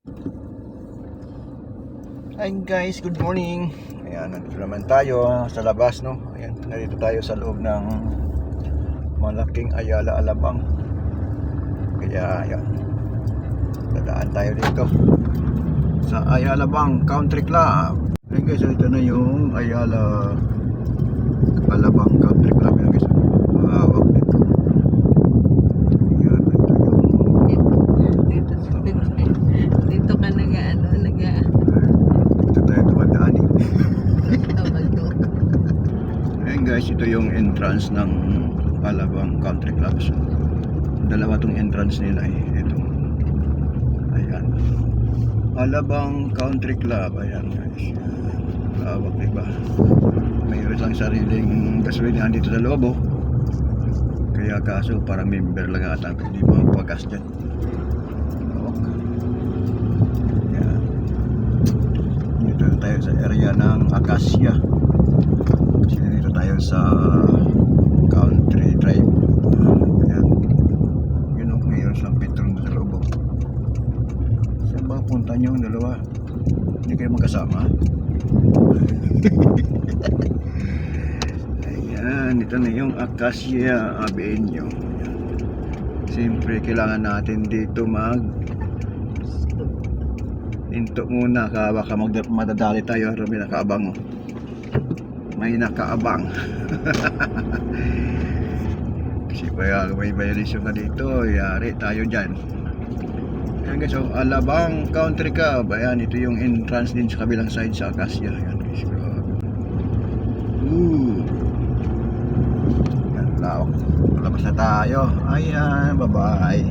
Hi guys, good morning. Ayan, nandito naman tayo sa labas, no? Ayan, nandito tayo sa loob ng malaking Ayala Alabang. Kaya, ayan, dadaan tayo dito sa Ayala Alabang Country Club. Ayan guys, ito na yung Ayala Alabang Country Club. Ayan guys, mahawak dito. Ayan, ito yung Dito ka dito tayo tumadaan eh. nag-tawag. Ayan guys, ito yung entrance ng Alabang Country Club. So, dalawa tong entrance nila eh. Ito. Ayan. Alabang Country Club. Ayan guys. Lawak, diba? Mayroon lang sariling gasolinahan dito sa loob oh. Kaya kaso parang member lang ata. Hindi mo magpagas dyan. Lawak. Ayan. Dito tayo sa area ng Acacia. Kasi dito tayo sa Country Drive. Ayan. Yun o, mayroon silang petron sa loob. Saan ba punta nyo ang dalawa? Hindi kayo magkasama? Ayan, ito na yung Acacia Avenue. Siyempre kailangan natin dito hinto muna, baka madadali tayo. May nakaabang oh. May nakaabang. Kasi may violation ka dito, yari tayo dyan. Ayan guys, so Alabang Country Club. Ayan, ito yung entrance din sa kabilang side sa Acacia. Ayan guys, ayan, lawak. Palabas na tayo. Ayan, bye bye.